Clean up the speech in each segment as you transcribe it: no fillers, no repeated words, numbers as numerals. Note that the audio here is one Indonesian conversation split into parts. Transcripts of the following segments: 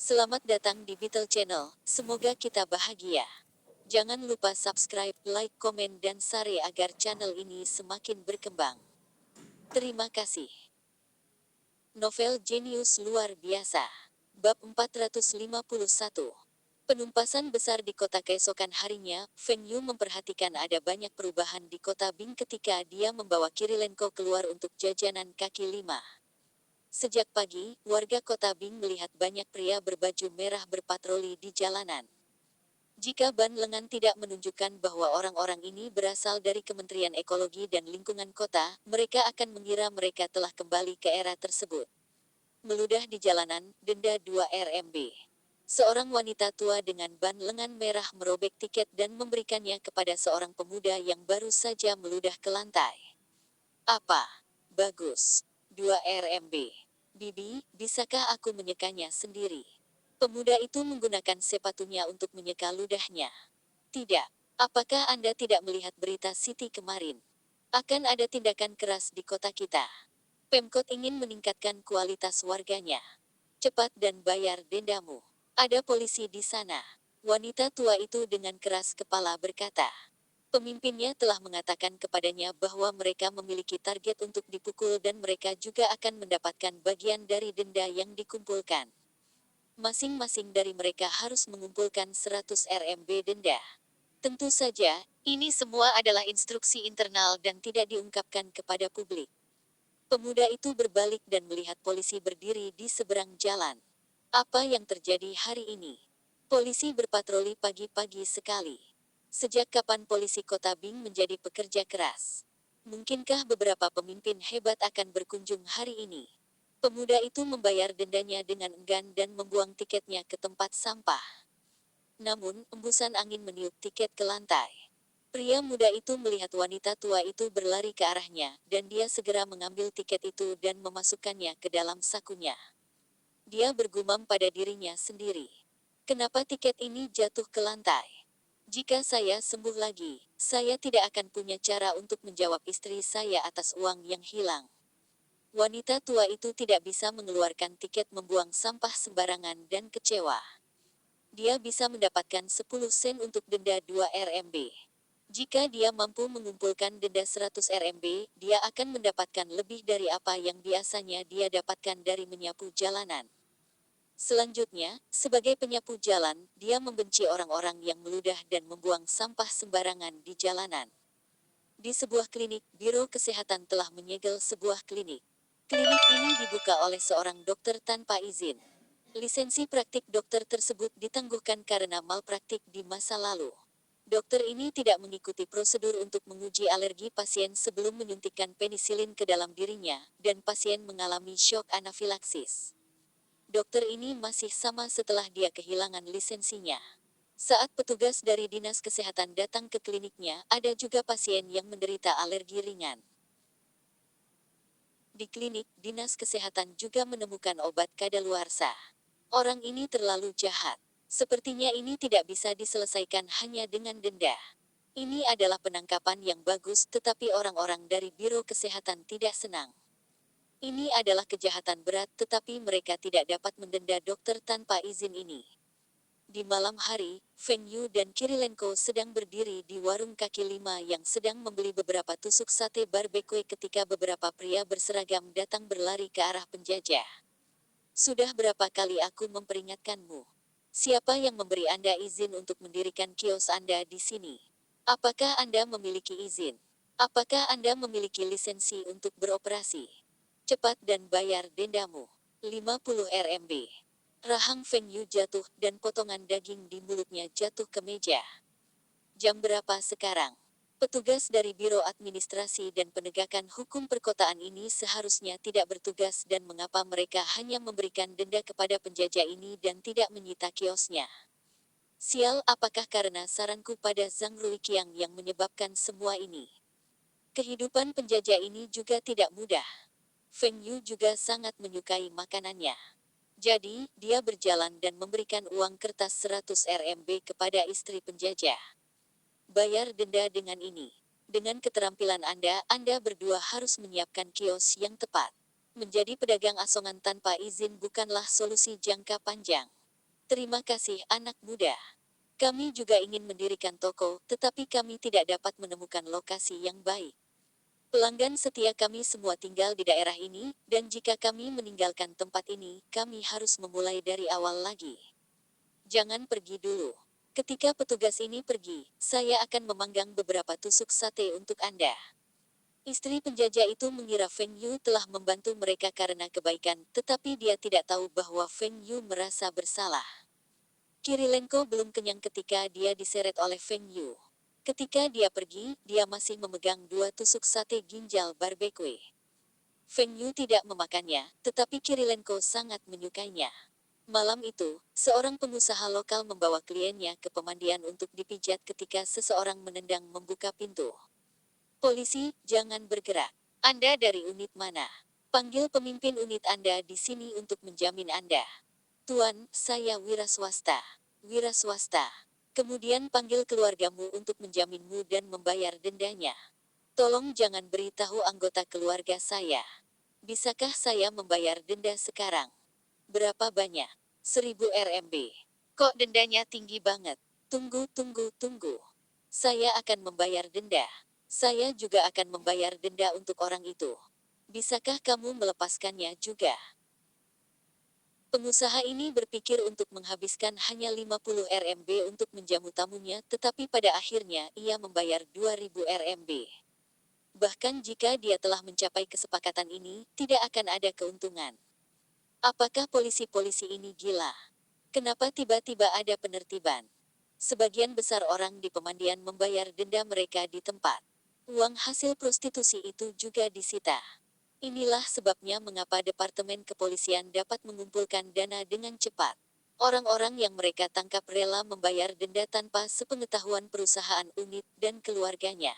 Selamat datang di Beetle Channel, semoga kita bahagia. Jangan lupa subscribe, like, komen, dan share agar channel ini semakin berkembang. Terima kasih. Novel jenius luar biasa. Bab 451. Penumpasan besar di kota keesokan harinya, Feng Yu memperhatikan ada banyak perubahan di kota Bing ketika dia membawa Kirilenko keluar untuk jajanan kaki lima. Sejak pagi, warga kota Bing melihat banyak pria berbaju merah berpatroli di jalanan. Jika ban lengan tidak menunjukkan bahwa orang-orang ini berasal dari Kementerian Ekologi dan Lingkungan Kota, mereka akan mengira mereka telah kembali ke era tersebut. Meludah di jalanan, denda 2 RMB. Seorang wanita tua dengan ban lengan merah merobek tiket dan memberikannya kepada seorang pemuda yang baru saja meludah ke lantai. Apa? Bagus. 2 RMB. Bibi, bisakah aku menyekanya sendiri? Pemuda itu menggunakan sepatunya untuk menyeka ludahnya. Tidak. Apakah Anda tidak melihat berita Siti kemarin? Akan ada tindakan keras di kota kita. Pemkot ingin meningkatkan kualitas warganya. Cepat dan bayar dendamu. Ada polisi di sana. Wanita tua itu dengan keras kepala berkata. Pemimpinnya telah mengatakan kepadanya bahwa mereka memiliki target untuk dipukul dan mereka juga akan mendapatkan bagian dari denda yang dikumpulkan. Masing-masing dari mereka harus mengumpulkan 100 RMB denda. Tentu saja, ini semua adalah instruksi internal dan tidak diungkapkan kepada publik. Pemuda itu berbalik dan melihat polisi berdiri di seberang jalan. Apa yang terjadi hari ini? Polisi berpatroli pagi-pagi sekali. Sejak kapan polisi Kota Bing menjadi pekerja keras? Mungkinkah beberapa pemimpin hebat akan berkunjung hari ini? Pemuda itu membayar dendanya dengan enggan dan membuang tiketnya ke tempat sampah. Namun, embusan angin meniup tiket ke lantai. Pria muda itu melihat wanita tua itu berlari ke arahnya, dan dia segera mengambil tiket itu dan memasukkannya ke dalam sakunya. Dia bergumam pada dirinya sendiri. Kenapa tiket ini jatuh ke lantai? Jika saya sembuh lagi, saya tidak akan punya cara untuk menjawab istri saya atas uang yang hilang. Wanita tua itu tidak bisa mengeluarkan tiket membuang sampah sembarangan dan kecewa. Dia bisa mendapatkan 10 sen untuk denda 2 RMB. Jika dia mampu mengumpulkan denda 100 RMB, dia akan mendapatkan lebih dari apa yang biasanya dia dapatkan dari menyapu jalanan. Selanjutnya, sebagai penyapu jalan, dia membenci orang-orang yang meludah dan membuang sampah sembarangan di jalanan. Di sebuah klinik, Biro Kesehatan telah menyegel sebuah klinik. Klinik ini dibuka oleh seorang dokter tanpa izin. Lisensi praktik dokter tersebut ditangguhkan karena malpraktik di masa lalu. Dokter ini tidak mengikuti prosedur untuk menguji alergi pasien sebelum menyuntikkan penisilin ke dalam dirinya, dan pasien mengalami syok anafilaksis. Dokter ini masih sama setelah dia kehilangan lisensinya. Saat petugas dari Dinas Kesehatan datang ke kliniknya, ada juga pasien yang menderita alergi ringan. Di klinik, Dinas Kesehatan juga menemukan obat kadaluarsa. Orang ini terlalu jahat. Sepertinya ini tidak bisa diselesaikan hanya dengan denda. Ini adalah penangkapan yang bagus, tetapi orang-orang dari Biro Kesehatan tidak senang. Ini adalah kejahatan berat, tetapi mereka tidak dapat mendenda dokter tanpa izin ini. Di malam hari, Feng Yu dan Kirilenko sedang berdiri di warung kaki lima yang sedang membeli beberapa tusuk sate barbecue ketika beberapa pria berseragam datang berlari ke arah penjajah. Sudah berapa kali aku memperingatkanmu? Siapa yang memberi Anda izin untuk mendirikan kios Anda di sini? Apakah Anda memiliki izin? Apakah Anda memiliki lisensi untuk beroperasi? Cepat dan bayar dendamu. 50 RMB. Rahang Feng Yu jatuh dan potongan daging di mulutnya jatuh ke meja. Jam berapa sekarang? Petugas dari Biro Administrasi dan Penegakan Hukum Perkotaan ini seharusnya tidak bertugas dan mengapa mereka hanya memberikan denda kepada penjajah ini dan tidak menyita kiosnya? Sial, apakah karena saranku pada Zhang Ruiqiang yang menyebabkan semua ini? Kehidupan penjajah ini juga tidak mudah. Feng Yu juga sangat menyukai makanannya. Jadi, dia berjalan dan memberikan uang kertas 100 RMB kepada istri penjajah. Bayar denda dengan ini. Dengan keterampilan Anda berdua harus menyiapkan kios yang tepat. Menjadi pedagang asongan tanpa izin bukanlah solusi jangka panjang. Terima kasih anak muda. Kami juga ingin mendirikan toko, tetapi kami tidak dapat menemukan lokasi yang baik. Pelanggan setia kami semua tinggal di daerah ini, dan jika kami meninggalkan tempat ini, kami harus memulai dari awal lagi. Jangan pergi dulu. Ketika petugas ini pergi, saya akan memanggang beberapa tusuk sate untuk Anda. Istri penjajah itu mengira Feng Yu telah membantu mereka karena kebaikan, tetapi dia tidak tahu bahwa Feng Yu merasa bersalah. Kirilenko belum kenyang ketika dia diseret oleh Feng Yu. Ketika dia pergi, dia masih memegang 2 tusuk sate ginjal barbecue. Feng Yu tidak memakannya, tetapi Kirilenko sangat menyukainya. Malam itu, seorang pengusaha lokal membawa kliennya ke pemandian untuk dipijat ketika seseorang menendang membuka pintu. Polisi, jangan bergerak. Anda dari unit mana? Panggil pemimpin unit Anda di sini untuk menjamin Anda. Tuan, saya wira swasta. Wira swasta. Kemudian panggil keluargamu untuk menjaminmu dan membayar dendanya. Tolong jangan beritahu anggota keluarga saya. Bisakah saya membayar denda sekarang? Berapa banyak? 1000 RMB. Kok dendanya tinggi banget? Tunggu, tunggu, tunggu. Saya akan membayar denda. Saya juga akan membayar denda untuk orang itu. Bisakah kamu melepaskannya juga? Pengusaha ini berpikir untuk menghabiskan hanya 50 RMB untuk menjamu tamunya, tetapi pada akhirnya ia membayar 2000 RMB. Bahkan jika dia telah mencapai kesepakatan ini, tidak akan ada keuntungan. Apakah polisi-polisi ini gila? Kenapa tiba-tiba ada penertiban? Sebagian besar orang di pemandian membayar denda mereka di tempat. Uang hasil prostitusi itu juga disita. Inilah sebabnya mengapa Departemen Kepolisian dapat mengumpulkan dana dengan cepat. Orang-orang yang mereka tangkap rela membayar denda tanpa sepengetahuan perusahaan unit dan keluarganya.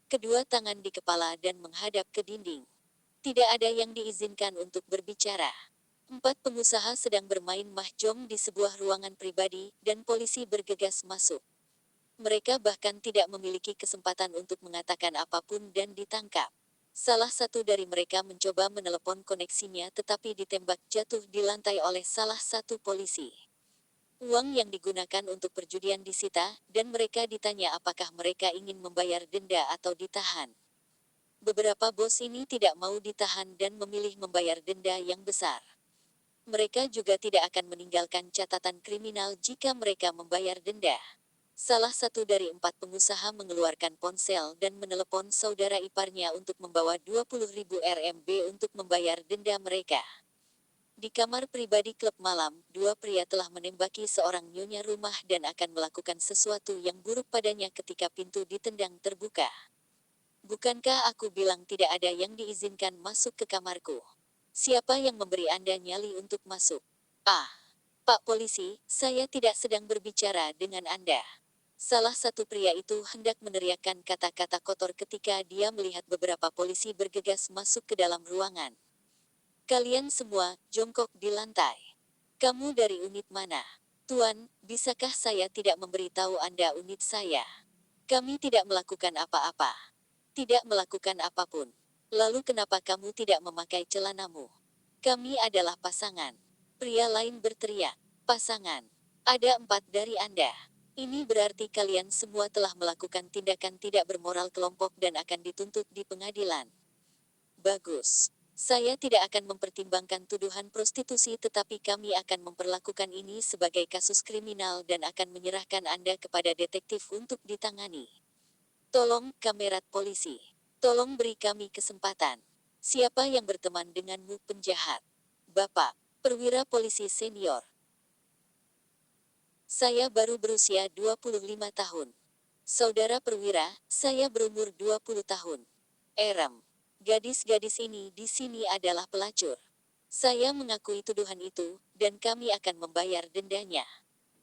Kedua tangan di kepala dan menghadap ke dinding. Tidak ada yang diizinkan untuk berbicara. 4 pengusaha sedang bermain mahjong di sebuah ruangan pribadi, dan polisi bergegas masuk. Mereka bahkan tidak memiliki kesempatan untuk mengatakan apapun dan ditangkap. Salah satu dari mereka mencoba menelepon koneksinya tetapi ditembak jatuh di lantai oleh salah satu polisi. Uang yang digunakan untuk perjudian disita, dan mereka ditanya apakah mereka ingin membayar denda atau ditahan. Beberapa bos ini tidak mau ditahan dan memilih membayar denda yang besar. Mereka juga tidak akan meninggalkan catatan kriminal jika mereka membayar denda. Salah satu dari 4 pengusaha mengeluarkan ponsel dan menelepon saudara iparnya untuk membawa 20.000 RMB untuk membayar denda mereka. Di kamar pribadi klub malam, 2 pria telah menembaki seorang nyonya rumah dan akan melakukan sesuatu yang buruk padanya ketika pintu ditendang terbuka. Bukankah aku bilang tidak ada yang diizinkan masuk ke kamarku? Siapa yang memberi Anda nyali untuk masuk? Ah, Pak Polisi, saya tidak sedang berbicara dengan Anda. Salah satu pria itu hendak meneriakkan kata-kata kotor ketika dia melihat beberapa polisi bergegas masuk ke dalam ruangan. Kalian semua, jongkok di lantai. Kamu dari unit mana? Tuan, bisakah saya tidak memberitahu Anda unit saya? Kami tidak melakukan apa-apa. Tidak melakukan apapun. Lalu kenapa kamu tidak memakai celanamu? Kami adalah pasangan. Pria lain berteriak. Pasangan. Ada 4 dari Anda. Ini berarti kalian semua telah melakukan tindakan tidak bermoral kelompok dan akan dituntut di pengadilan. Bagus. Saya tidak akan mempertimbangkan tuduhan prostitusi tetapi kami akan memperlakukan ini sebagai kasus kriminal dan akan menyerahkan Anda kepada detektif untuk ditangani. Tolong, kamerat polisi. Tolong beri kami kesempatan. Siapa yang berteman denganmu penjahat? Bapak, perwira polisi senior. Saya baru berusia 25 tahun. Saudara perwira, saya berumur 20 tahun. Erem. Gadis-gadis ini di sini adalah pelacur. Saya mengakui tuduhan itu, dan kami akan membayar dendanya.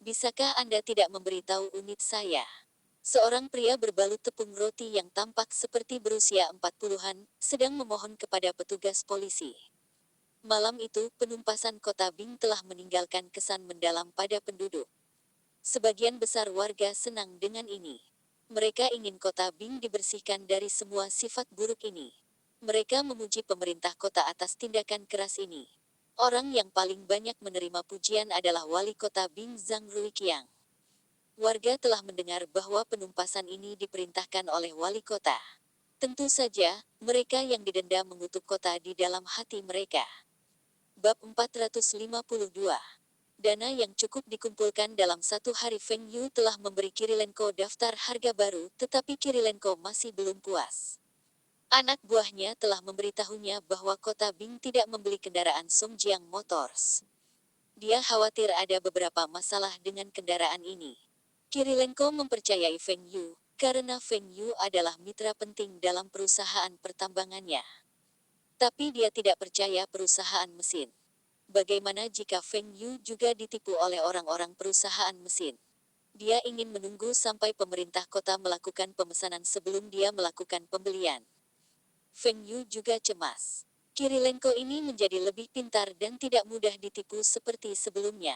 Bisakah Anda tidak memberitahu unit saya? Seorang pria berbalut tepung roti yang tampak seperti berusia 40-an, sedang memohon kepada petugas polisi. Malam itu, penumpasan kota Bing telah meninggalkan kesan mendalam pada penduduk. Sebagian besar warga senang dengan ini. Mereka ingin kota Bing dibersihkan dari semua sifat buruk ini. Mereka memuji pemerintah kota atas tindakan keras ini. Orang yang paling banyak menerima pujian adalah Wali Kota Bing Zhang Ruiqiang. Warga telah mendengar bahwa penumpasan ini diperintahkan oleh wali kota. Tentu saja, mereka yang didenda mengutuk kota di dalam hati mereka. Bab 452. Dana yang cukup dikumpulkan dalam satu hari. Feng Yu telah memberi Kirilenko daftar harga baru, tetapi Kirilenko masih belum puas. Anak buahnya telah memberitahunya bahwa kota Bing tidak membeli kendaraan Songjiang Motors. Dia khawatir ada beberapa masalah dengan kendaraan ini. Kirilenko mempercayai Feng Yu, karena Feng Yu adalah mitra penting dalam perusahaan pertambangannya. Tapi dia tidak percaya perusahaan mesin. Bagaimana jika Feng Yu juga ditipu oleh orang-orang perusahaan mesin? Dia ingin menunggu sampai pemerintah kota melakukan pemesanan sebelum dia melakukan pembelian. Feng Yu juga cemas. Kirilenko ini menjadi lebih pintar dan tidak mudah ditipu seperti sebelumnya.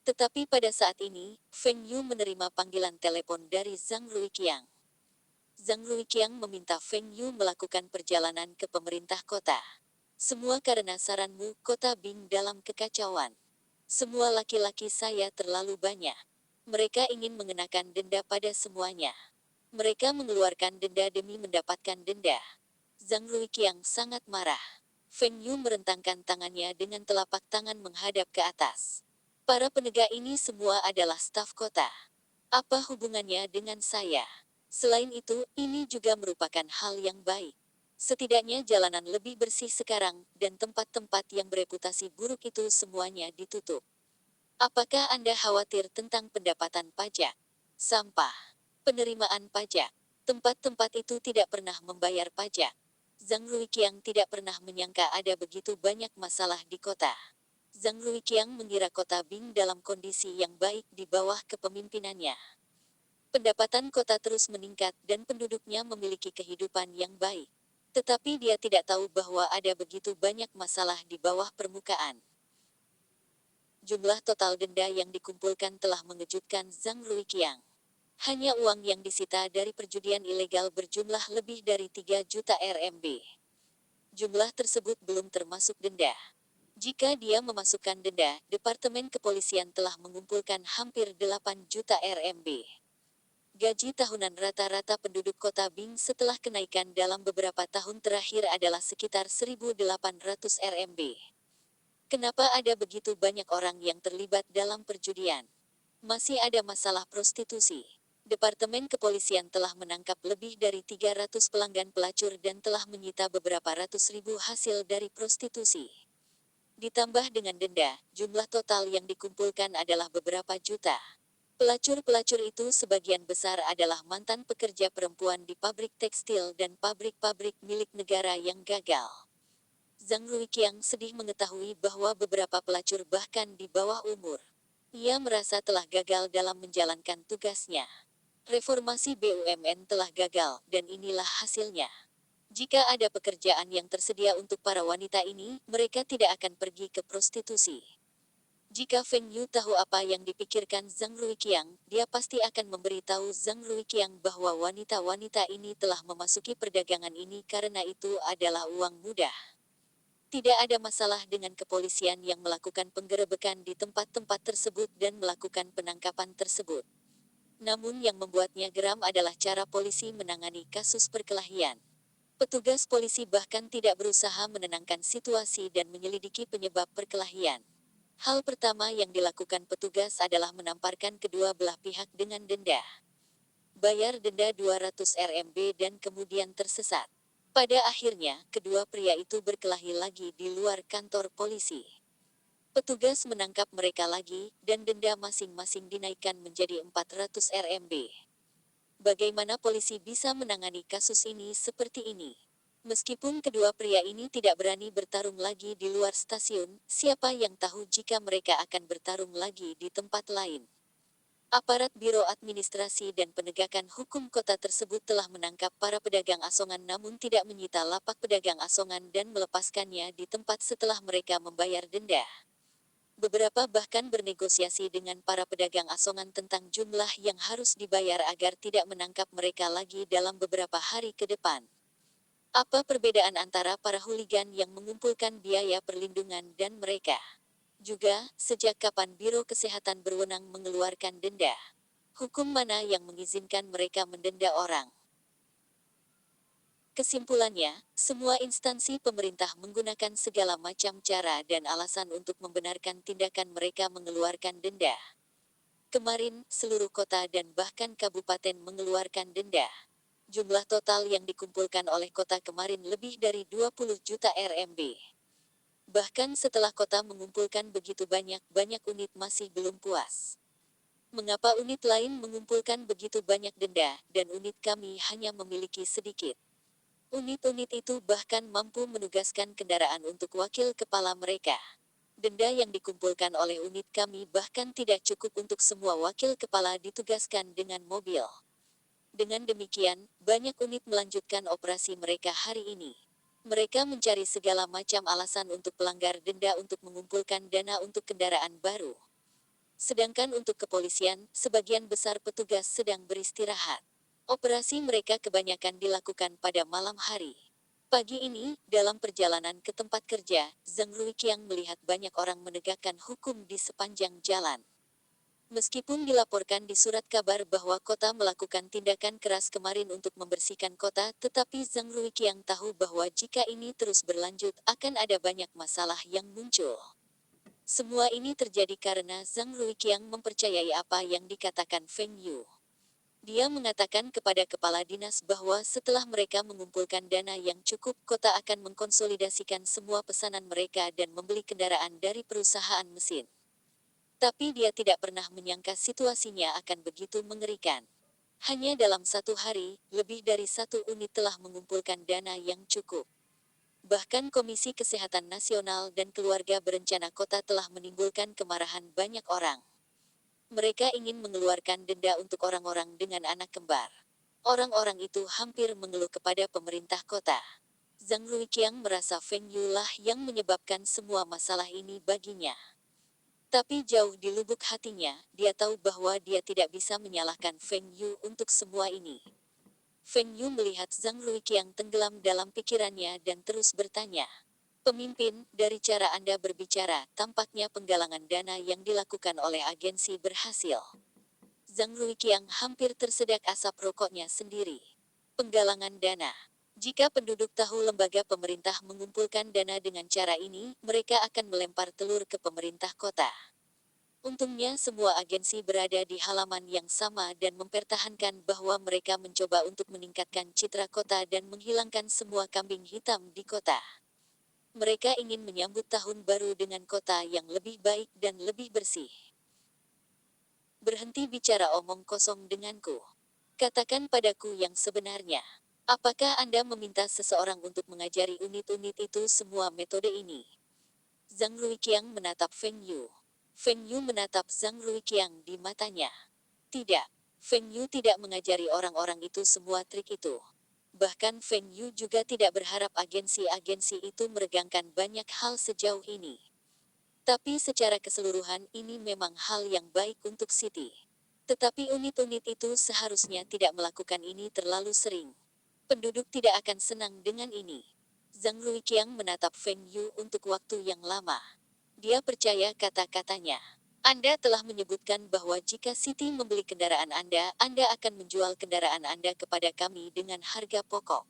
Tetapi pada saat ini, Feng Yu menerima panggilan telepon dari Zhang Ruiqiang. Zhang Ruiqiang meminta Feng Yu melakukan perjalanan ke pemerintah kota. Semua karena saranmu, kota Bing dalam kekacauan. Semua laki-laki saya terlalu banyak. Mereka ingin mengenakan denda pada semuanya. Mereka mengeluarkan denda demi mendapatkan denda. Zhang Ruiqiang sangat marah. Feng Yu merentangkan tangannya dengan telapak tangan menghadap ke atas. Para penegak ini semua adalah staf kota. Apa hubungannya dengan saya? Selain itu, ini juga merupakan hal yang baik. Setidaknya jalanan lebih bersih sekarang, dan tempat-tempat yang bereputasi buruk itu semuanya ditutup. Apakah Anda khawatir tentang pendapatan pajak? Sampah. Penerimaan pajak. Tempat-tempat itu tidak pernah membayar pajak. Zhang Ruiqiang tidak pernah menyangka ada begitu banyak masalah di kota. Zhang Ruiqiang mengira kota Bing dalam kondisi yang baik di bawah kepemimpinannya. Pendapatan kota terus meningkat dan penduduknya memiliki kehidupan yang baik. Tetapi dia tidak tahu bahwa ada begitu banyak masalah di bawah permukaan. Jumlah total denda yang dikumpulkan telah mengejutkan Zhang Ruiqiang. Hanya uang yang disita dari perjudian ilegal berjumlah lebih dari 3 juta RMB. Jumlah tersebut belum termasuk denda. Jika dia memasukkan denda, Departemen Kepolisian telah mengumpulkan hampir 8 juta RMB. Gaji tahunan rata-rata penduduk kota Bing setelah kenaikan dalam beberapa tahun terakhir adalah sekitar 1.800 RMB. Kenapa ada begitu banyak orang yang terlibat dalam perjudian? Masih ada masalah prostitusi. Departemen Kepolisian telah menangkap lebih dari 300 pelanggan pelacur dan telah menyita beberapa ratus ribu hasil dari prostitusi. Ditambah dengan denda, jumlah total yang dikumpulkan adalah beberapa juta. Pelacur-pelacur itu sebagian besar adalah mantan pekerja perempuan di pabrik tekstil dan pabrik-pabrik milik negara yang gagal. Zhang Ruiqiang sedih mengetahui bahwa beberapa pelacur bahkan di bawah umur. Ia merasa telah gagal dalam menjalankan tugasnya. Reformasi BUMN telah gagal, dan inilah hasilnya. Jika ada pekerjaan yang tersedia untuk para wanita ini, mereka tidak akan pergi ke prostitusi. Jika Feng Yu tahu apa yang dipikirkan Zhang Ruiqiang, dia pasti akan memberitahu Zhang Ruiqiang bahwa wanita-wanita ini telah memasuki perdagangan ini karena itu adalah uang mudah. Tidak ada masalah dengan kepolisian yang melakukan penggerebekan di tempat-tempat tersebut dan melakukan penangkapan tersebut. Namun yang membuatnya geram adalah cara polisi menangani kasus perkelahian. Petugas polisi bahkan tidak berusaha menenangkan situasi dan menyelidiki penyebab perkelahian. Hal pertama yang dilakukan petugas adalah menamparkan kedua belah pihak dengan denda. Bayar denda 200 RMB dan kemudian tersesat. Pada akhirnya, kedua pria itu berkelahi lagi di luar kantor polisi. Petugas menangkap mereka lagi, dan denda masing-masing dinaikkan menjadi 400 RMB. Bagaimana polisi bisa menangani kasus ini seperti ini? Meskipun kedua pria ini tidak berani bertarung lagi di luar stasiun, siapa yang tahu jika mereka akan bertarung lagi di tempat lain? Aparat Biro Administrasi dan Penegakan Hukum kota tersebut telah menangkap para pedagang asongan namun tidak menyita lapak pedagang asongan dan melepaskannya di tempat setelah mereka membayar denda. Beberapa bahkan bernegosiasi dengan para pedagang asongan tentang jumlah yang harus dibayar agar tidak menangkap mereka lagi dalam beberapa hari ke depan. Apa perbedaan antara para hooligan yang mengumpulkan biaya perlindungan dan mereka? Juga, sejak kapan Biro Kesehatan berwenang mengeluarkan denda? Hukum mana yang mengizinkan mereka mendenda orang? Kesimpulannya, semua instansi pemerintah menggunakan segala macam cara dan alasan untuk membenarkan tindakan mereka mengeluarkan denda. Kemarin, seluruh kota dan bahkan kabupaten mengeluarkan denda. Jumlah total yang dikumpulkan oleh kota kemarin lebih dari 20 juta RMB. Bahkan setelah kota mengumpulkan begitu banyak unit masih belum puas. Mengapa unit lain mengumpulkan begitu banyak denda, dan unit kami hanya memiliki sedikit? Unit-unit itu bahkan mampu menugaskan kendaraan untuk wakil kepala mereka. Denda yang dikumpulkan oleh unit kami bahkan tidak cukup untuk semua wakil kepala ditugaskan dengan mobil. Dengan demikian, banyak unit melanjutkan operasi mereka hari ini. Mereka mencari segala macam alasan untuk pelanggar denda untuk mengumpulkan dana untuk kendaraan baru. Sedangkan untuk kepolisian, sebagian besar petugas sedang beristirahat. Operasi mereka kebanyakan dilakukan pada malam hari. Pagi ini, dalam perjalanan ke tempat kerja, Zhang Ruiqiang melihat banyak orang menegakkan hukum di sepanjang jalan. Meskipun dilaporkan di surat kabar bahwa kota melakukan tindakan keras kemarin untuk membersihkan kota, tetapi Zhang Ruiqiang tahu bahwa jika ini terus berlanjut, akan ada banyak masalah yang muncul. Semua ini terjadi karena Zhang Ruiqiang mempercayai apa yang dikatakan Feng Yu. Dia mengatakan kepada kepala dinas bahwa setelah mereka mengumpulkan dana yang cukup, kota akan mengkonsolidasikan semua pesanan mereka dan membeli kendaraan dari perusahaan mesin. Tapi dia tidak pernah menyangka situasinya akan begitu mengerikan. Hanya dalam satu hari, lebih dari satu unit telah mengumpulkan dana yang cukup. Bahkan Komisi Kesehatan Nasional dan Keluarga Berencana Kota telah menimbulkan kemarahan banyak orang. Mereka ingin mengeluarkan denda untuk orang-orang dengan anak kembar. Orang-orang itu hampir mengeluh kepada pemerintah kota. Zhang Ruiqiang merasa Feng Yu lah yang menyebabkan semua masalah ini baginya. Tapi jauh di lubuk hatinya, dia tahu bahwa dia tidak bisa menyalahkan Feng Yu untuk semua ini. Feng Yu melihat Zhang Ruiqiang tenggelam dalam pikirannya dan terus bertanya. Pemimpin, dari cara Anda berbicara, tampaknya penggalangan dana yang dilakukan oleh agensi berhasil. Zhang Ruiqiang hampir tersedak asap rokoknya sendiri. Penggalangan dana. Jika penduduk tahu lembaga pemerintah mengumpulkan dana dengan cara ini, mereka akan melempar telur ke pemerintah kota. Untungnya semua agensi berada di halaman yang sama dan mempertahankan bahwa mereka mencoba untuk meningkatkan citra kota dan menghilangkan semua kambing hitam di kota. Mereka ingin menyambut tahun baru dengan kota yang lebih baik dan lebih bersih. Berhenti bicara omong kosong denganku. Katakan padaku yang sebenarnya. Apakah Anda meminta seseorang untuk mengajari unit-unit itu semua metode ini? Zhang Ruiqiang menatap Feng Yu. Feng Yu menatap Zhang Ruiqiang di matanya. Tidak. Feng Yu tidak mengajari orang-orang itu semua trik itu. Bahkan Feng Yu juga tidak berharap agensi-agensi itu meregangkan banyak hal sejauh ini. Tapi secara keseluruhan ini memang hal yang baik untuk Siti. Tetapi unit-unit itu seharusnya tidak melakukan ini terlalu sering. Penduduk tidak akan senang dengan ini. Zhang Ruiqiang menatap Feng Yu untuk waktu yang lama. Dia percaya kata-katanya. Anda telah menyebutkan bahwa jika Siti membeli kendaraan Anda akan menjual kendaraan Anda kepada kami dengan harga pokok.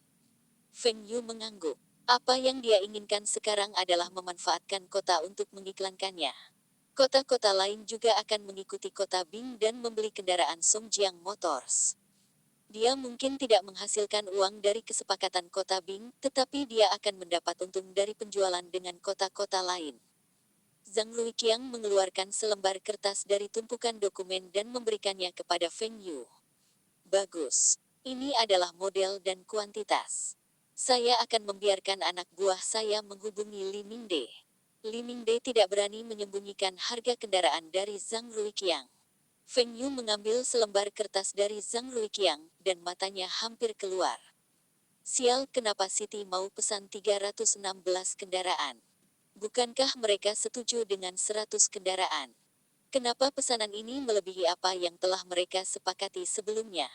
Feng Yu mengangguk. Apa yang dia inginkan sekarang adalah memanfaatkan kota untuk mengiklankannya. Kota-kota lain juga akan mengikuti kota Bing dan membeli kendaraan Songjiang Motors. Dia mungkin tidak menghasilkan uang dari kesepakatan kota Bing, tetapi dia akan mendapat untung dari penjualan dengan kota-kota lain. Zhang Ruiqiang mengeluarkan selembar kertas dari tumpukan dokumen dan memberikannya kepada Feng Yu. Bagus. Ini adalah model dan kuantitas. Saya akan membiarkan anak buah saya menghubungi Li Mingde. Li Mingde tidak berani menyembunyikan harga kendaraan dari Zhang Ruiqiang. Feng Yu mengambil selembar kertas dari Zhang Ruiqiang, dan matanya hampir keluar. Sial, kenapa Siti mau pesan 316 kendaraan? Bukankah mereka setuju dengan 100 kendaraan? Kenapa pesanan ini melebihi apa yang telah mereka sepakati sebelumnya?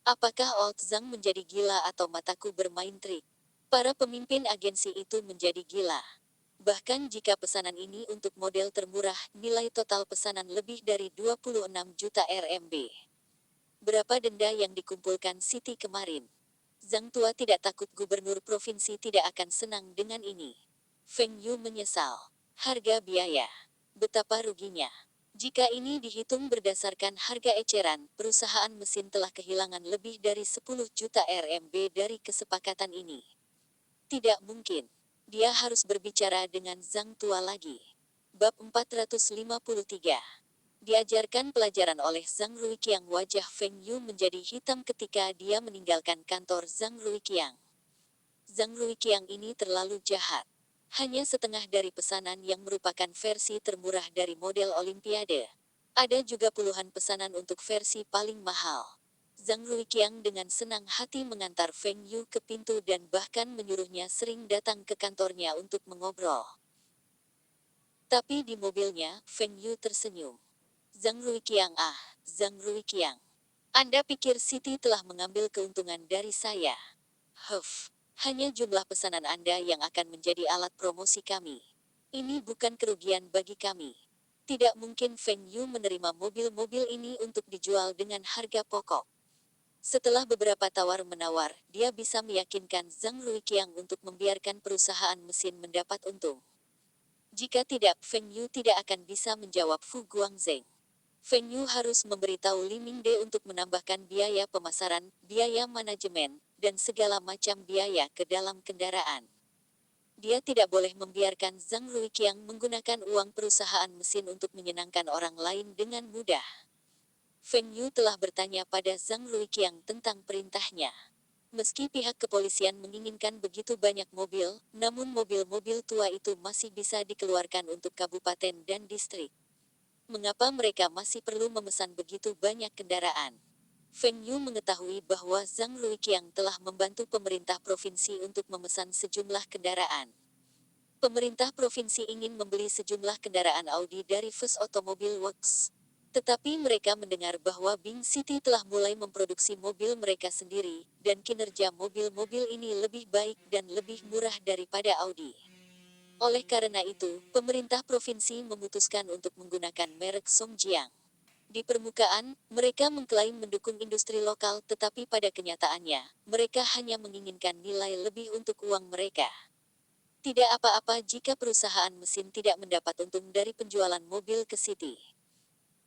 Apakah Old Zhang menjadi gila atau mataku bermain trik? Para pemimpin agensi itu menjadi gila. Bahkan jika pesanan ini untuk model termurah, nilai total pesanan lebih dari 26 juta RMB. Berapa denda yang dikumpulkan Siti kemarin? Zhang Tua tidak takut gubernur provinsi tidak akan senang dengan ini. Feng Yu menyesal. Harga biaya. Betapa ruginya. Jika ini dihitung berdasarkan harga eceran, perusahaan mesin telah kehilangan lebih dari 10 juta RMB dari kesepakatan ini. Tidak mungkin. Dia harus berbicara dengan Zhang Tua lagi. Bab 453. Diajarkan pelajaran oleh Zhang Ruiqiang. Wajah Feng Yu menjadi hitam ketika dia meninggalkan kantor Zhang Ruiqiang. Zhang Ruiqiang ini terlalu jahat. Hanya setengah dari pesanan yang merupakan versi termurah dari model Olimpiade. Ada juga puluhan pesanan untuk versi paling mahal. Zhang Ruiqiang dengan senang hati mengantar Feng Yu ke pintu dan bahkan menyuruhnya sering datang ke kantornya untuk mengobrol. Tapi di mobilnya, Feng Yu tersenyum. Zhang Ruiqiang, Zhang Ruiqiang. Anda pikir Siti telah mengambil keuntungan dari saya? Hanya jumlah pesanan Anda yang akan menjadi alat promosi kami. Ini bukan kerugian bagi kami. Tidak mungkin Feng Yu menerima mobil-mobil ini untuk dijual dengan harga pokok. Setelah beberapa tawar-menawar, dia bisa meyakinkan Zhang Ruiqiang untuk membiarkan perusahaan mesin mendapat untung. Jika tidak, Feng Yu tidak akan bisa menjawab Fu Guangzheng. Feng Yu harus memberitahu Li Mingde untuk menambahkan biaya pemasaran, biaya manajemen, dan segala macam biaya ke dalam kendaraan. Dia tidak boleh membiarkan Zhang Ruiqiang menggunakan uang perusahaan mesin untuk menyenangkan orang lain dengan mudah. Feng Yu telah bertanya pada Zhang Ruiqiang tentang perintahnya. Meski pihak kepolisian menginginkan begitu banyak mobil, namun mobil-mobil tua itu masih bisa dikeluarkan untuk kabupaten dan distrik. Mengapa mereka masih perlu memesan begitu banyak kendaraan? Feng Yu mengetahui bahwa Zhang Ruiqiang telah membantu pemerintah provinsi untuk memesan sejumlah kendaraan. Pemerintah provinsi ingin membeli sejumlah kendaraan Audi dari First Automobile Works. Tetapi mereka mendengar bahwa Bing City telah mulai memproduksi mobil mereka sendiri, dan kinerja mobil-mobil ini lebih baik dan lebih murah daripada Audi. Oleh karena itu, pemerintah provinsi memutuskan untuk menggunakan merek Songjiang. Di permukaan, mereka mengklaim mendukung industri lokal, tetapi pada kenyataannya, mereka hanya menginginkan nilai lebih untuk uang mereka. Tidak apa-apa jika perusahaan mesin tidak mendapat untung dari penjualan mobil ke City.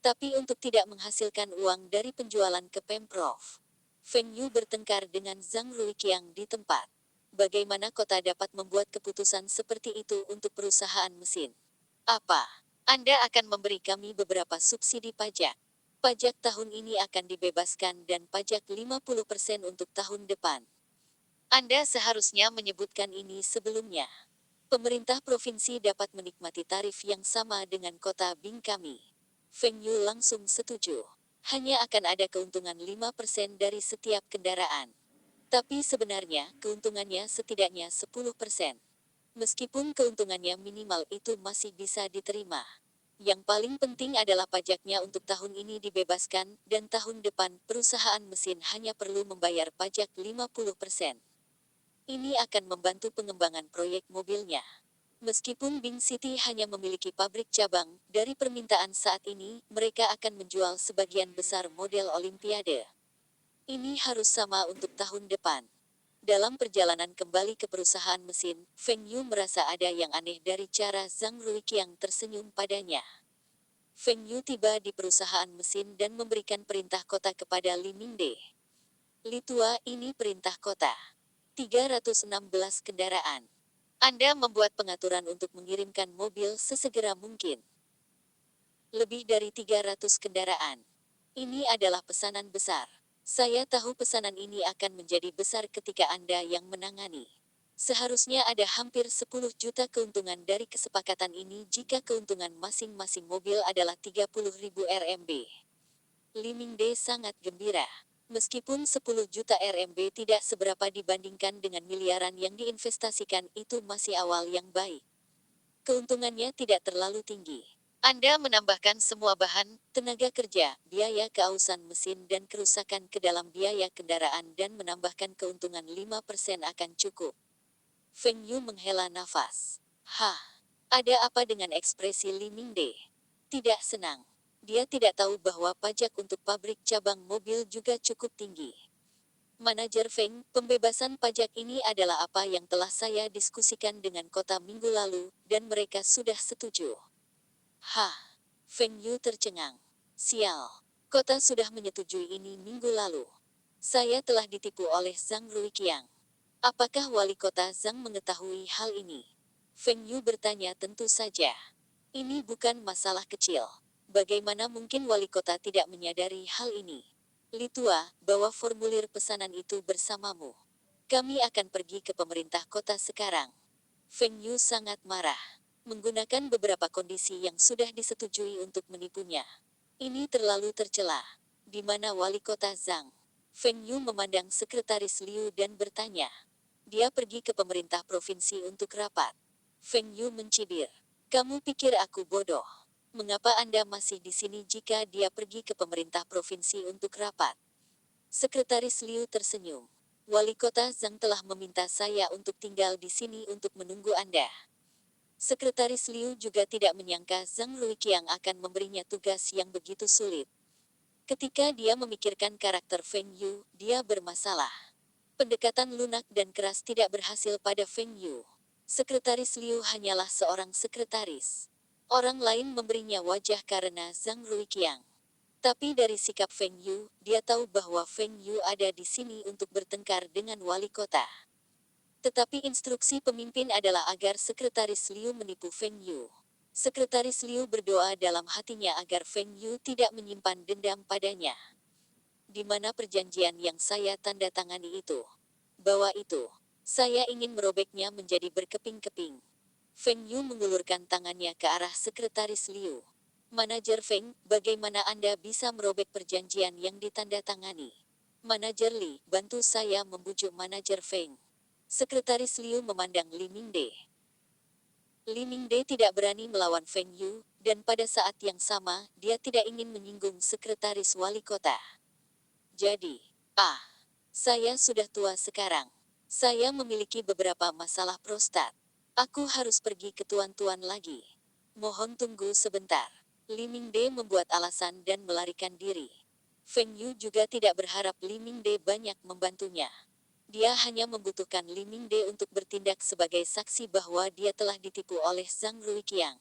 Tapi untuk tidak menghasilkan uang dari penjualan ke Pemprov, Feng Yu bertengkar dengan Zhang Ruiqiang di tempat. Bagaimana kota dapat membuat keputusan seperti itu untuk perusahaan mesin? Apa? Anda akan memberi kami beberapa subsidi pajak. Pajak tahun ini akan dibebaskan dan pajak 50% untuk tahun depan. Anda seharusnya menyebutkan ini sebelumnya. Pemerintah provinsi dapat menikmati tarif yang sama dengan kota Bing kami. Feng Yu langsung setuju. Hanya akan ada keuntungan 5% dari setiap kendaraan. Tapi sebenarnya, keuntungannya setidaknya 10%. Meskipun keuntungannya minimal itu masih bisa diterima. Yang paling penting adalah pajaknya untuk tahun ini dibebaskan, dan tahun depan perusahaan mesin hanya perlu membayar pajak 50%. Ini akan membantu pengembangan proyek mobilnya. Meskipun Bing City hanya memiliki pabrik cabang, dari permintaan saat ini, mereka akan menjual sebagian besar model Olimpiade. Ini harus sama untuk tahun depan. Dalam perjalanan kembali ke perusahaan mesin, Feng Yu merasa ada yang aneh dari cara Zhang Ruiqiang tersenyum padanya. Feng Yu tiba di perusahaan mesin dan memberikan perintah kota kepada Li Mingde. Li Tua, ini perintah kota. 316 kendaraan. Anda membuat pengaturan untuk mengirimkan mobil sesegera mungkin. Lebih dari 300 kendaraan. Ini adalah pesanan besar. Saya tahu pesanan ini akan menjadi besar ketika Anda yang menangani. Seharusnya ada hampir 10 juta keuntungan dari kesepakatan ini jika keuntungan masing-masing mobil adalah 30.000 RMB. Li Mingde sangat gembira. Meskipun 10 juta RMB tidak seberapa dibandingkan dengan miliaran yang diinvestasikan, itu masih awal yang baik. Keuntungannya tidak terlalu tinggi. Anda menambahkan semua bahan, tenaga kerja, biaya keausan mesin dan kerusakan ke dalam biaya kendaraan dan menambahkan keuntungan 5% akan cukup. Feng Yu menghela nafas. Hah, ada apa dengan ekspresi Li Mingde? Tidak senang. Dia tidak tahu bahwa pajak untuk pabrik cabang mobil juga cukup tinggi. Manajer Feng, pembebasan pajak ini adalah apa yang telah saya diskusikan dengan kota minggu lalu, dan mereka sudah setuju. Hah, Feng Yu tercengang. Sial, kota sudah menyetujui ini minggu lalu. Saya telah ditipu oleh Zhang Ruiqiang. Apakah wali kota Zhang mengetahui hal ini? Feng Yu bertanya tentu saja. Ini bukan masalah kecil. Bagaimana mungkin wali kota tidak menyadari hal ini? Litua, bawa formulir pesanan itu bersamamu. Kami akan pergi ke pemerintah kota sekarang. Feng Yu sangat marah. Menggunakan beberapa kondisi yang sudah disetujui untuk menipunya. Ini terlalu tercela. Di mana wali kota Zhang? Feng Yu memandang sekretaris Liu dan bertanya. Dia pergi ke pemerintah provinsi untuk rapat. Feng Yu mencibir. Kamu pikir aku bodoh? Mengapa Anda masih di sini jika dia pergi ke pemerintah provinsi untuk rapat? Sekretaris Liu tersenyum. Wali kota Zhang telah meminta saya untuk tinggal di sini untuk menunggu Anda. Sekretaris Liu juga tidak menyangka Zhang Ruiqiang akan memberinya tugas yang begitu sulit. Ketika dia memikirkan karakter Feng Yu, dia bermasalah. Pendekatan lunak dan keras tidak berhasil pada Feng Yu. Sekretaris Liu hanyalah seorang sekretaris. Orang lain memberinya wajah karena Zhang Ruiqiang. Tapi dari sikap Feng Yu, dia tahu bahwa Feng Yu ada di sini untuk bertengkar dengan wali kota. Tetapi instruksi pemimpin adalah agar Sekretaris Liu menipu Feng Yu. Sekretaris Liu berdoa dalam hatinya agar Feng Yu tidak menyimpan dendam padanya. Di mana perjanjian yang saya tanda tangani itu? Bawa itu. Saya ingin merobeknya menjadi berkeping-keping. Feng Yu mengulurkan tangannya ke arah Sekretaris Liu. Manajer Feng, bagaimana Anda bisa merobek perjanjian yang ditandatangani? Manajer Li, bantu saya membujuk manajer Feng. Sekretaris Liu memandang Li Mingde. Li Mingde tidak berani melawan Feng Yu, dan pada saat yang sama, dia tidak ingin menyinggung sekretaris wali kota. Jadi, saya sudah tua sekarang. Saya memiliki beberapa masalah prostat. Aku harus pergi ke tuan-tuan lagi. Mohon tunggu sebentar. Li Mingde membuat alasan dan melarikan diri. Feng Yu juga tidak berharap Li Mingde banyak membantunya. Dia hanya membutuhkan Li Mingde untuk bertindak sebagai saksi bahwa dia telah ditipu oleh Zhang Ruiqiang.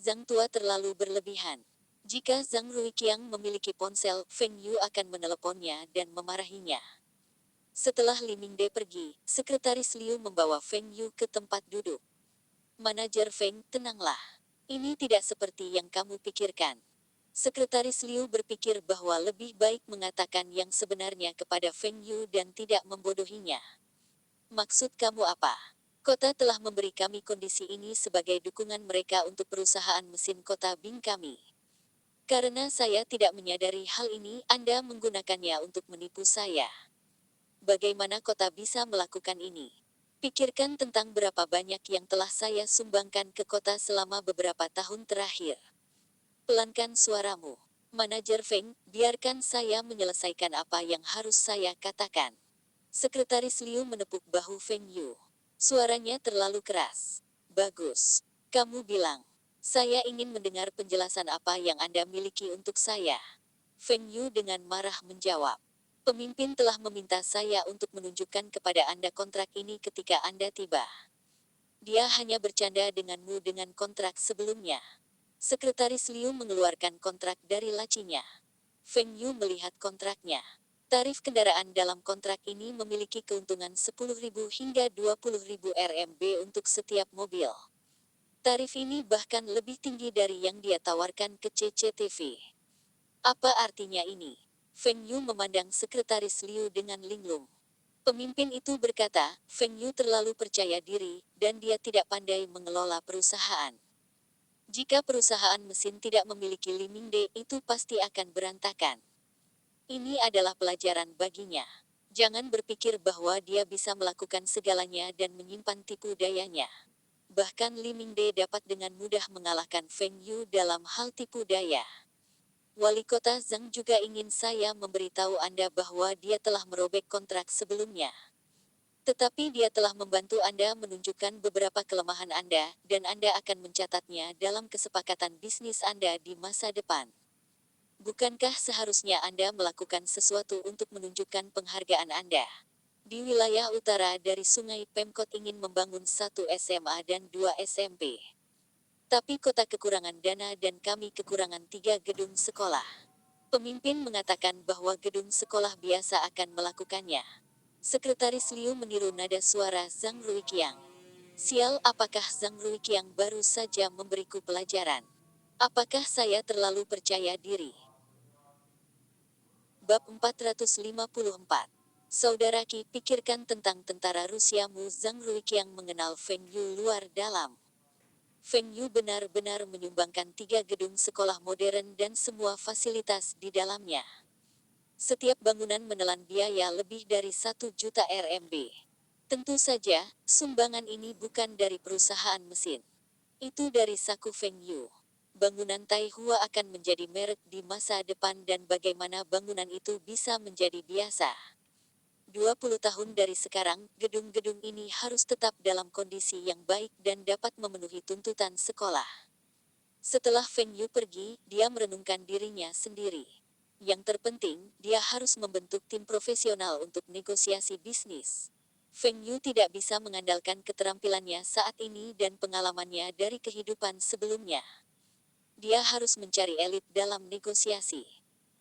Zhang tua terlalu berlebihan. Jika Zhang Ruiqiang memiliki ponsel, Feng Yu akan meneleponnya dan memarahinya. Setelah Li Mingde pergi, sekretaris Liu membawa Feng Yu ke tempat duduk. Manajer Feng, tenanglah. Ini tidak seperti yang kamu pikirkan. Sekretaris Liu berpikir bahwa lebih baik mengatakan yang sebenarnya kepada Feng Yu dan tidak membodohinya. Maksud kamu apa? Kota telah memberi kami kondisi ini sebagai dukungan mereka untuk perusahaan mesin kota Bing kami. Karena saya tidak menyadari hal ini, Anda menggunakannya untuk menipu saya. Bagaimana kota bisa melakukan ini? Pikirkan tentang berapa banyak yang telah saya sumbangkan ke kota selama beberapa tahun terakhir. Pelankan suaramu. Manajer Feng, biarkan saya menyelesaikan apa yang harus saya katakan. Sekretaris Liu menepuk bahu Feng Yu. Suaranya terlalu keras. Bagus. Kamu bilang. Saya ingin mendengar penjelasan apa yang Anda miliki untuk saya. Feng Yu dengan marah menjawab. Pemimpin telah meminta saya untuk menunjukkan kepada Anda kontrak ini ketika Anda tiba. Dia hanya bercanda denganmu dengan kontrak sebelumnya. Sekretaris Liu mengeluarkan kontrak dari lacinya. Feng Yu melihat kontraknya. Tarif kendaraan dalam kontrak ini memiliki keuntungan 10.000 hingga 20.000 RMB untuk setiap mobil. Tarif ini bahkan lebih tinggi dari yang dia tawarkan ke CCTV. Apa artinya ini? Feng Yu memandang sekretaris Liu dengan linglung. Pemimpin itu berkata, Feng Yu terlalu percaya diri, dan dia tidak pandai mengelola perusahaan. Jika perusahaan mesin tidak memiliki Li Mingde, itu pasti akan berantakan. Ini adalah pelajaran baginya. Jangan berpikir bahwa dia bisa melakukan segalanya dan menyimpan tipu dayanya. Bahkan Li Mingde dapat dengan mudah mengalahkan Feng Yu dalam hal tipu daya. Wali kota Zhang juga ingin saya memberitahu Anda bahwa dia telah merobek kontrak sebelumnya. Tetapi dia telah membantu Anda menunjukkan beberapa kelemahan Anda, dan Anda akan mencatatnya dalam kesepakatan bisnis Anda di masa depan. Bukankah seharusnya Anda melakukan sesuatu untuk menunjukkan penghargaan Anda? Di wilayah utara dari sungai, Pemkot ingin membangun satu SMA dan dua SMP. Tapi kota kekurangan dana dan kami kekurangan 3 gedung sekolah. Pemimpin mengatakan bahwa gedung sekolah biasa akan melakukannya. Sekretaris Liu meniru nada suara Zhang Ruiqiang. Sial, apakah Zhang Ruiqiang baru saja memberiku pelajaran? Apakah saya terlalu percaya diri? Bab 454. Saudara Qi, pikirkan tentang tentara Rusiamu. Zhang Ruiqiang mengenal Feng Yu luar dalam. Feng Yu benar-benar menyumbangkan 3 gedung sekolah modern dan semua fasilitas di dalamnya. Setiap bangunan menelan biaya lebih dari 1 juta RMB. Tentu saja, sumbangan ini bukan dari perusahaan mesin. Itu dari saku Feng Yu. Bangunan Taihua akan menjadi merek di masa depan dan bagaimana bangunan itu bisa menjadi biasa. 20 tahun dari sekarang, gedung-gedung ini harus tetap dalam kondisi yang baik dan dapat memenuhi tuntutan sekolah. Setelah Feng Yu pergi, dia merenungkan dirinya sendiri. Yang terpenting, dia harus membentuk tim profesional untuk negosiasi bisnis. Feng Yu tidak bisa mengandalkan keterampilannya saat ini dan pengalamannya dari kehidupan sebelumnya. Dia harus mencari elit dalam negosiasi.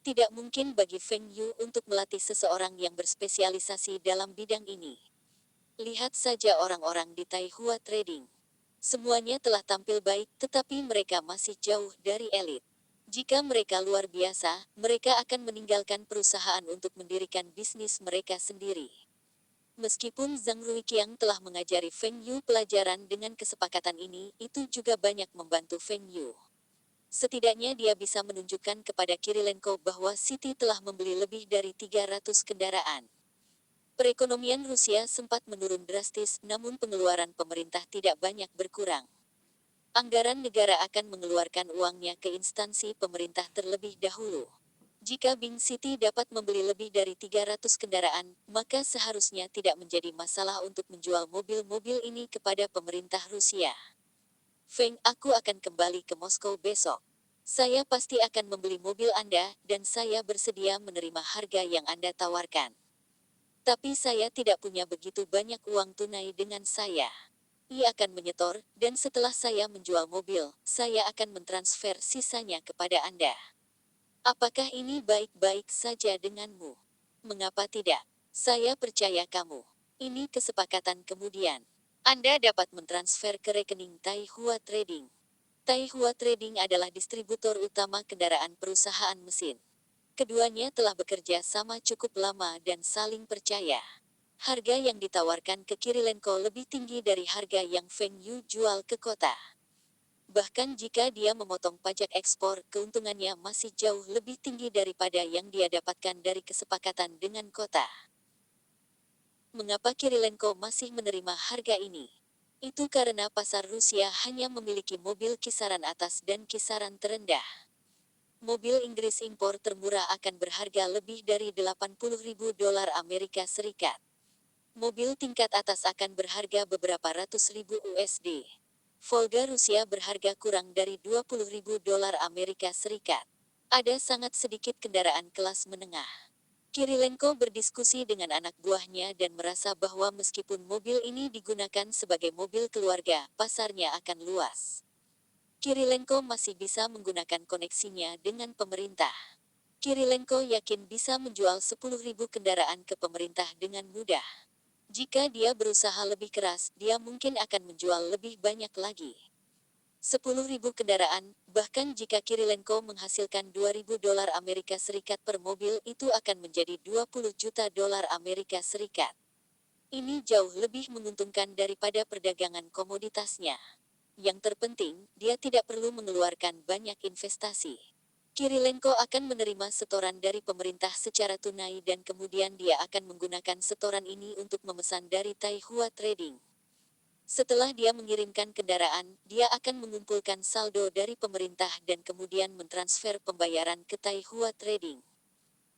Tidak mungkin bagi Feng Yu untuk melatih seseorang yang berspesialisasi dalam bidang ini. Lihat saja orang-orang di Taihua Trading. Semuanya telah tampil baik, tetapi mereka masih jauh dari elit. Jika mereka luar biasa, mereka akan meninggalkan perusahaan untuk mendirikan bisnis mereka sendiri. Meskipun Zhang Ruiqiang telah mengajari Feng Yu pelajaran dengan kesepakatan ini, itu juga banyak membantu Feng Yu. Setidaknya dia bisa menunjukkan kepada Kirilenko bahwa City telah membeli lebih dari 300 kendaraan. Perekonomian Rusia sempat menurun drastis, namun pengeluaran pemerintah tidak banyak berkurang. Anggaran negara akan mengeluarkan uangnya ke instansi pemerintah terlebih dahulu. Jika Bing City dapat membeli lebih dari 300 kendaraan, maka seharusnya tidak menjadi masalah untuk menjual mobil-mobil ini kepada pemerintah Rusia. Feng, aku akan kembali ke Moskow besok. Saya pasti akan membeli mobil Anda, dan saya bersedia menerima harga yang Anda tawarkan. Tapi saya tidak punya begitu banyak uang tunai dengan saya. Ia akan menyetor, dan setelah saya menjual mobil, saya akan mentransfer sisanya kepada Anda. Apakah ini baik-baik saja denganmu? Mengapa tidak? Saya percaya kamu. Ini kesepakatan kemudian. Anda dapat mentransfer ke rekening Taihua Trading. Taihua Trading adalah distributor utama kendaraan perusahaan mesin. Keduanya telah bekerja sama cukup lama dan saling percaya. Harga yang ditawarkan ke Kirilenko lebih tinggi dari harga yang Feng Yu jual ke kota. Bahkan jika dia memotong pajak ekspor, keuntungannya masih jauh lebih tinggi daripada yang dia dapatkan dari kesepakatan dengan kota. Mengapa Kirilenko masih menerima harga ini? Itu karena pasar Rusia hanya memiliki mobil kisaran atas dan kisaran terendah. Mobil Inggris impor termurah akan berharga lebih dari 80.000 dolar Amerika Serikat. Mobil tingkat atas akan berharga beberapa ratus ribu USD. Volga Rusia berharga kurang dari 20.000 dolar Amerika Serikat. Ada sangat sedikit kendaraan kelas menengah. Kirilenko berdiskusi dengan anak buahnya dan merasa bahwa meskipun mobil ini digunakan sebagai mobil keluarga, pasarnya akan luas. Kirilenko masih bisa menggunakan koneksinya dengan pemerintah. Kirilenko yakin bisa menjual 10.000 kendaraan ke pemerintah dengan mudah. Jika dia berusaha lebih keras, dia mungkin akan menjual lebih banyak lagi. 10.000 kendaraan, bahkan jika Kirilenko menghasilkan 2.000 dolar Amerika Serikat per mobil, itu akan menjadi 20 juta dolar Amerika Serikat. Ini jauh lebih menguntungkan daripada perdagangan komoditasnya. Yang terpenting, dia tidak perlu mengeluarkan banyak investasi. Kirilenko akan menerima setoran dari pemerintah secara tunai dan kemudian dia akan menggunakan setoran ini untuk memesan dari Taihua Trading. Setelah dia mengirimkan kendaraan, dia akan mengumpulkan saldo dari pemerintah dan kemudian mentransfer pembayaran ke Taihua Trading.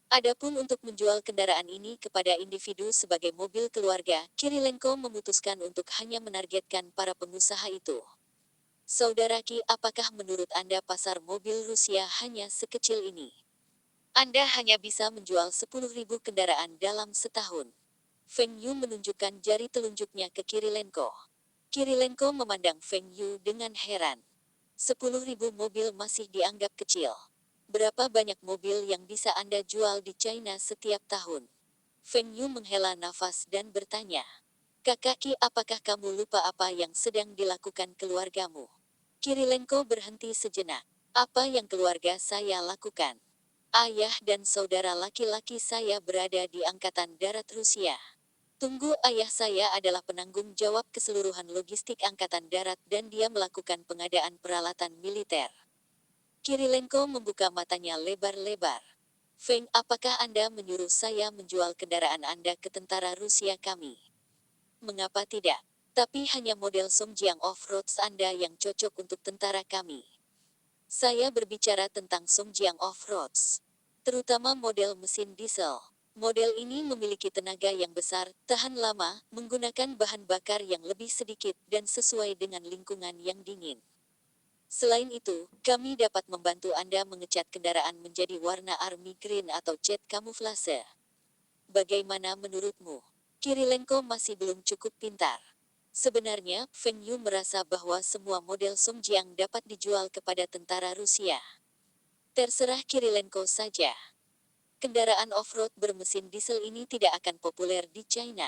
Adapun untuk menjual kendaraan ini kepada individu sebagai mobil keluarga, Kirilenko memutuskan untuk hanya menargetkan para pengusaha itu. Saudara Ki, apakah menurut Anda pasar mobil Rusia hanya sekecil ini? Anda hanya bisa menjual 10.000 kendaraan dalam setahun. Feng Yu menunjukkan jari telunjuknya ke Kirilenko. Kirilenko memandang Feng Yu dengan heran. 10.000 mobil masih dianggap kecil. Berapa banyak mobil yang bisa Anda jual di China setiap tahun? Feng Yu menghela nafas dan bertanya. Kakak Ki, apakah kamu lupa apa yang sedang dilakukan keluargamu? Kirilenko berhenti sejenak. Apa yang keluarga saya lakukan? Ayah dan saudara laki-laki saya berada di Angkatan Darat Rusia. Tunggu, ayah saya adalah penanggung jawab keseluruhan logistik Angkatan Darat dan dia melakukan pengadaan peralatan militer. Kirilenko membuka matanya lebar-lebar. Feng, apakah Anda menyuruh saya menjual kendaraan Anda ke tentara Rusia kami? Mengapa tidak? Tapi hanya model Songjiang Off-Roads Anda yang cocok untuk tentara kami. Saya berbicara tentang Songjiang Off-Roads, terutama model mesin diesel. Model ini memiliki tenaga yang besar, tahan lama, menggunakan bahan bakar yang lebih sedikit, dan sesuai dengan lingkungan yang dingin. Selain itu, kami dapat membantu Anda mengecat kendaraan menjadi warna army green atau cat kamuflase. Bagaimana menurutmu? Kirilenko masih belum cukup pintar. Sebenarnya, Feng Yu merasa bahwa semua model Songjiang dapat dijual kepada tentara Rusia. Terserah Kirilenko saja. Kendaraan off-road bermesin diesel ini tidak akan populer di China.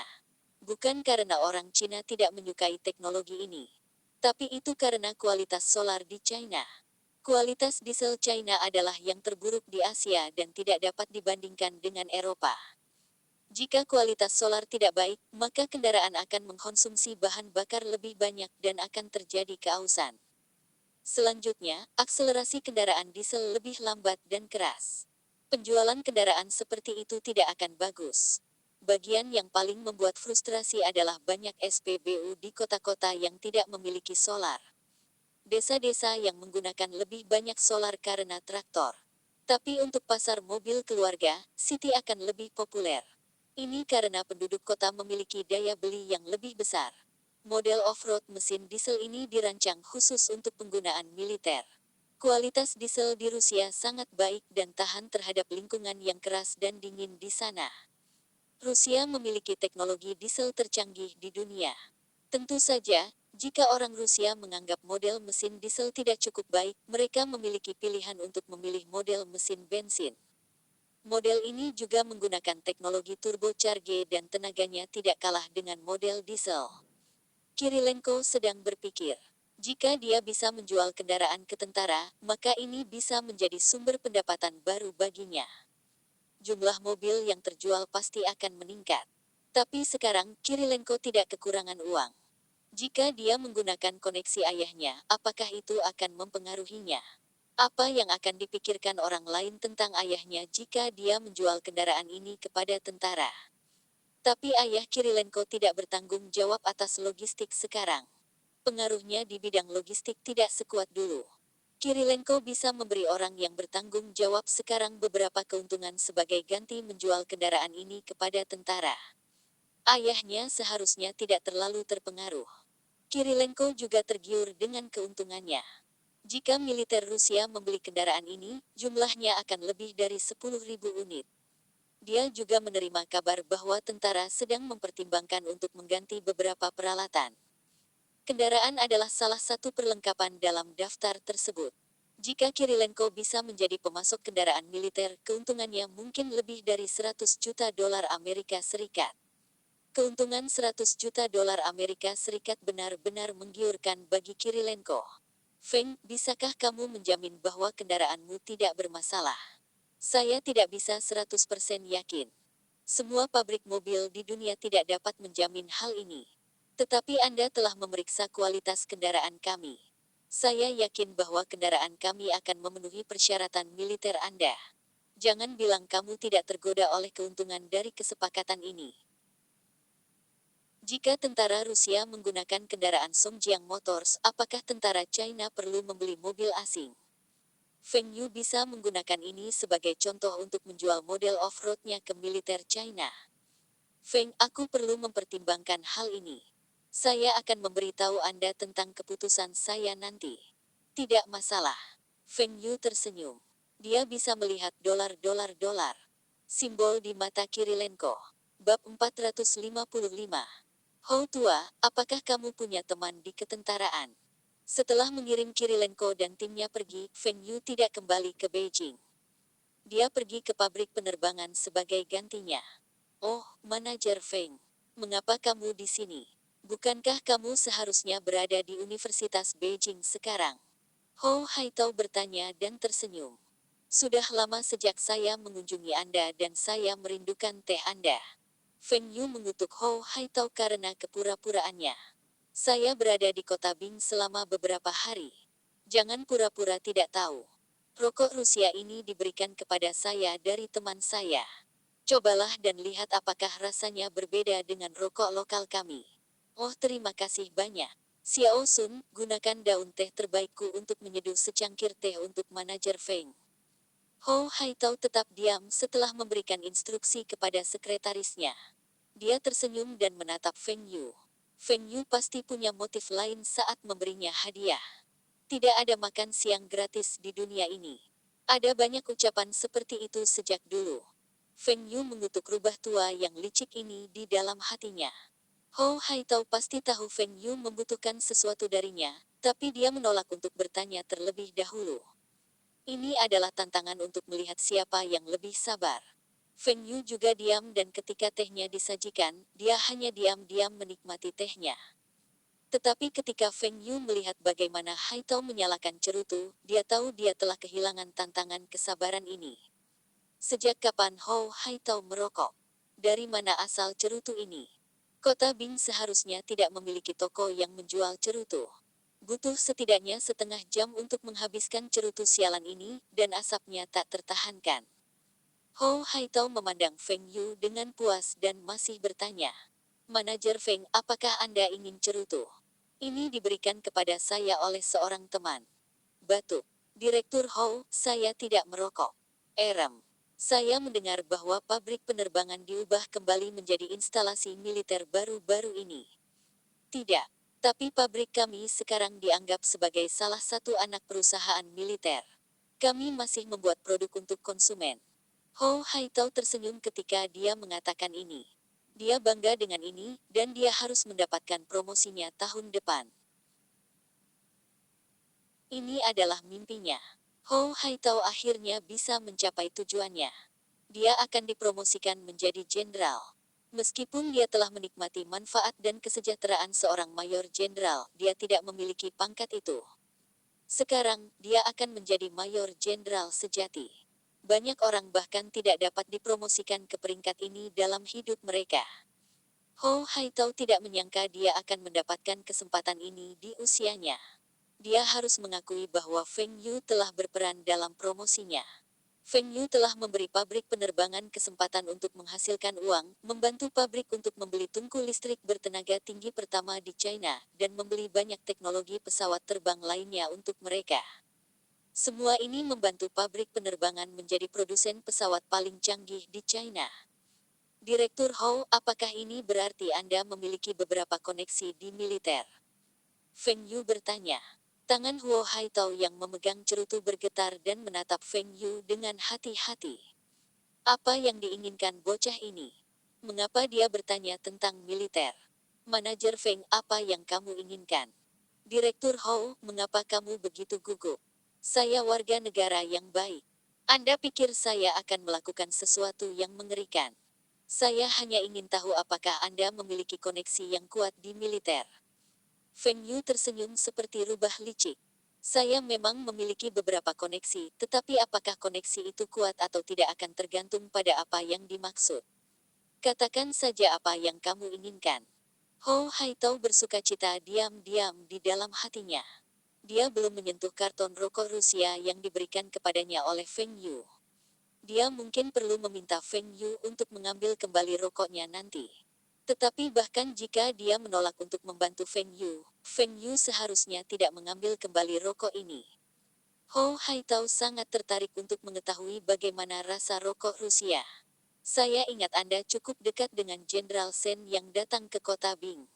Bukan karena orang Cina tidak menyukai teknologi ini. Tapi itu karena kualitas solar di China. Kualitas diesel China adalah yang terburuk di Asia dan tidak dapat dibandingkan dengan Eropa. Jika kualitas solar tidak baik, maka kendaraan akan mengkonsumsi bahan bakar lebih banyak dan akan terjadi keausan. Selanjutnya, akselerasi kendaraan diesel lebih lambat dan keras. Penjualan kendaraan seperti itu tidak akan bagus. Bagian yang paling membuat frustrasi adalah banyak SPBU di kota-kota yang tidak memiliki solar. Desa-desa yang menggunakan lebih banyak solar karena traktor. Tapi untuk pasar mobil keluarga, City akan lebih populer. Ini karena penduduk kota memiliki daya beli yang lebih besar. Model off-road mesin diesel ini dirancang khusus untuk penggunaan militer. Kualitas diesel di Rusia sangat baik dan tahan terhadap lingkungan yang keras dan dingin di sana. Rusia memiliki teknologi diesel tercanggih di dunia. Tentu saja, jika orang Rusia menganggap model mesin diesel tidak cukup baik, mereka memiliki pilihan untuk memilih model mesin bensin. Model ini juga menggunakan teknologi turbocharge dan tenaganya tidak kalah dengan model diesel. Kirilenko sedang berpikir, jika dia bisa menjual kendaraan ke tentara, maka ini bisa menjadi sumber pendapatan baru baginya. Jumlah mobil yang terjual pasti akan meningkat. Tapi sekarang, Kirilenko tidak kekurangan uang. Jika dia menggunakan koneksi ayahnya, apakah itu akan mempengaruhinya? Apa yang akan dipikirkan orang lain tentang ayahnya jika dia menjual kendaraan ini kepada tentara? Tapi ayah Kirilenko tidak bertanggung jawab atas logistik sekarang. Pengaruhnya di bidang logistik tidak sekuat dulu. Kirilenko bisa memberi orang yang bertanggung jawab sekarang beberapa keuntungan sebagai ganti menjual kendaraan ini kepada tentara. Ayahnya seharusnya tidak terlalu terpengaruh. Kirilenko juga tergiur dengan keuntungannya. Jika militer Rusia membeli kendaraan ini, jumlahnya akan lebih dari 10.000 unit. Dia juga menerima kabar bahwa tentara sedang mempertimbangkan untuk mengganti beberapa peralatan. Kendaraan adalah salah satu perlengkapan dalam daftar tersebut. Jika Kirilenko bisa menjadi pemasok kendaraan militer, keuntungannya mungkin lebih dari 100 juta dolar Amerika Serikat. Keuntungan 100 juta dolar Amerika Serikat benar-benar menggiurkan bagi Kirilenko. Feng, bisakah kamu menjamin bahwa kendaraanmu tidak bermasalah? Saya tidak bisa 100% yakin. Semua pabrik mobil di dunia tidak dapat menjamin hal ini. Tetapi Anda telah memeriksa kualitas kendaraan kami. Saya yakin bahwa kendaraan kami akan memenuhi persyaratan militer Anda. Jangan bilang kamu tidak tergoda oleh keuntungan dari kesepakatan ini. Jika tentara Rusia menggunakan kendaraan Songjiang Motors, apakah tentara China perlu membeli mobil asing? Feng Yu bisa menggunakan ini sebagai contoh untuk menjual model off-roadnya ke militer China. Feng, aku perlu mempertimbangkan hal ini. Saya akan memberitahu Anda tentang keputusan saya nanti. Tidak masalah. Feng Yu tersenyum. Dia bisa melihat dolar. Simbol di mata Kirilenko. Bab 455. Hou tua, apakah kamu punya teman di ketentaraan? Setelah mengirim Kirilenko dan timnya pergi, Feng Yu tidak kembali ke Beijing. Dia pergi ke pabrik penerbangan sebagai gantinya. Oh, manajer Feng. Mengapa kamu di sini? Bukankah kamu seharusnya berada di Universitas Beijing sekarang? Hou Haitao bertanya dan tersenyum. Sudah lama sejak saya mengunjungi Anda dan saya merindukan teh Anda. Feng Yu mengutuk Hou Haitao karena kepura-puraannya. Saya berada di kota Bing selama beberapa hari. Jangan pura-pura tidak tahu. Rokok Rusia ini diberikan kepada saya dari teman saya. Cobalah dan lihat apakah rasanya berbeda dengan rokok lokal kami. Oh, terima kasih banyak. Xiao Sun, gunakan daun teh terbaikku untuk menyeduh secangkir teh untuk manajer Feng. Hou Haitao tetap diam setelah memberikan instruksi kepada sekretarisnya. Dia tersenyum dan menatap Feng Yu. Feng Yu pasti punya motif lain saat memberinya hadiah. Tidak ada makan siang gratis di dunia ini. Ada banyak ucapan seperti itu sejak dulu. Feng Yu mengutuk rubah tua yang licik ini di dalam hatinya. Hou Haitao pasti tahu Feng Yu membutuhkan sesuatu darinya, tapi dia menolak untuk bertanya terlebih dahulu. Ini adalah tantangan untuk melihat siapa yang lebih sabar. Feng Yu juga diam dan ketika tehnya disajikan, dia hanya diam-diam menikmati tehnya. Tetapi ketika Feng Yu melihat bagaimana Haitao menyalakan cerutu, dia tahu dia telah kehilangan tantangan kesabaran ini. Sejak kapan Hou Haitao merokok? Dari mana asal cerutu ini? Kota Bing seharusnya tidak memiliki toko yang menjual cerutu. Butuh setidaknya setengah jam untuk menghabiskan cerutu sialan ini, dan asapnya tak tertahankan. Hou Haitao memandang Feng Yu dengan puas dan masih bertanya. Manajer Feng, apakah Anda ingin cerutu? Ini diberikan kepada saya oleh seorang teman. Batuk. Direktur Hou, saya tidak merokok. Erem. Saya mendengar bahwa pabrik penerbangan diubah kembali menjadi instalasi militer baru-baru ini. Tidak. Tapi pabrik kami sekarang dianggap sebagai salah satu anak perusahaan militer. Kami masih membuat produk untuk konsumen. Hou Haitao tersenyum ketika dia mengatakan ini. Dia bangga dengan ini, dan dia harus mendapatkan promosinya tahun depan. Ini adalah mimpinya. Hou Haitao akhirnya bisa mencapai tujuannya. Dia akan dipromosikan menjadi jenderal. Meskipun dia telah menikmati manfaat dan kesejahteraan seorang mayor jenderal, dia tidak memiliki pangkat itu. Sekarang, dia akan menjadi mayor jenderal sejati. Banyak orang bahkan tidak dapat dipromosikan ke peringkat ini dalam hidup mereka. Hou Haitao tidak menyangka dia akan mendapatkan kesempatan ini di usianya. Dia harus mengakui bahwa Feng Yu telah berperan dalam promosinya. Feng Yu telah memberi pabrik penerbangan kesempatan untuk menghasilkan uang, membantu pabrik untuk membeli tungku listrik bertenaga tinggi pertama di China, dan membeli banyak teknologi pesawat terbang lainnya untuk mereka. Semua ini membantu pabrik penerbangan menjadi produsen pesawat paling canggih di China. Direktur Hou, apakah ini berarti Anda memiliki beberapa koneksi di militer? Feng Yu bertanya. Tangan Huo Haitao yang memegang cerutu bergetar dan menatap Feng Yu dengan hati-hati. Apa yang diinginkan bocah ini? Mengapa dia bertanya tentang militer? Manajer Feng, apa yang kamu inginkan? Direktur Hou, mengapa kamu begitu gugup? Saya warga negara yang baik. Anda pikir saya akan melakukan sesuatu yang mengerikan? Saya hanya ingin tahu apakah Anda memiliki koneksi yang kuat di militer. Feng Yu tersenyum seperti rubah licik. Saya memang memiliki beberapa koneksi, tetapi apakah koneksi itu kuat atau tidak akan tergantung pada apa yang dimaksud. Katakan saja apa yang kamu inginkan. Hou Haitao bersukacita diam-diam di dalam hatinya. Dia belum menyentuh karton rokok Rusia yang diberikan kepadanya oleh Feng Yu. Dia mungkin perlu meminta Feng Yu untuk mengambil kembali rokoknya nanti. Tetapi bahkan jika dia menolak untuk membantu Feng Yu seharusnya tidak mengambil kembali rokok ini. Ho Haitao sangat tertarik untuk mengetahui bagaimana rasa rokok Rusia. Saya ingat Anda cukup dekat dengan Jenderal Sen yang datang ke kota Bing.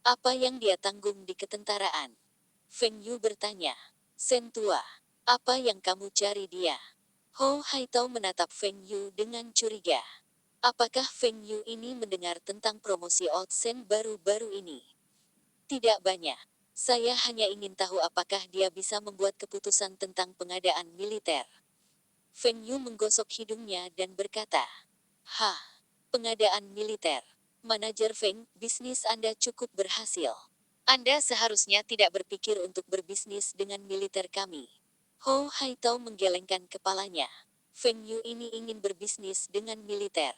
Apa yang dia tanggung di ketentaraan? Feng Yu bertanya. Sen tua, apa yang kamu cari dia? Ho Haitao menatap Feng Yu dengan curiga. Apakah Feng Yu ini mendengar tentang promosi Old Sen baru-baru ini? Tidak banyak. Saya hanya ingin tahu apakah dia bisa membuat keputusan tentang pengadaan militer. Feng Yu menggosok hidungnya dan berkata, "Hah, pengadaan militer. Manajer Feng, bisnis Anda cukup berhasil. Anda seharusnya tidak berpikir untuk berbisnis dengan militer kami." Ho Haitao menggelengkan kepalanya. Feng Yu ini ingin berbisnis dengan militer.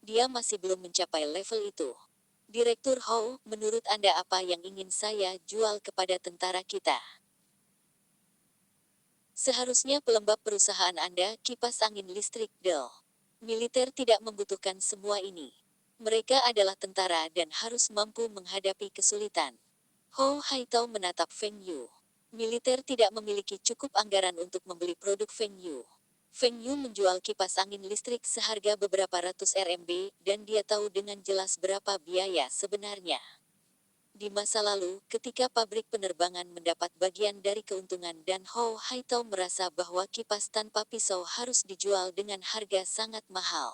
Dia masih belum mencapai level itu. Direktur Ho, menurut Anda apa yang ingin saya jual kepada tentara kita? Seharusnya pelembab perusahaan Anda, kipas angin listrik, Del. Militer tidak membutuhkan semua ini. Mereka adalah tentara dan harus mampu menghadapi kesulitan. Ho Haitao menatap Feng Yu. Militer tidak memiliki cukup anggaran untuk membeli produk Feng Yu. Feng Yu menjual kipas angin listrik seharga beberapa ratus RMB, dan dia tahu dengan jelas berapa biaya sebenarnya. Di masa lalu, ketika pabrik penerbangan mendapat bagian dari keuntungan dan Ho Haitao merasa bahwa kipas tanpa pisau harus dijual dengan harga sangat mahal.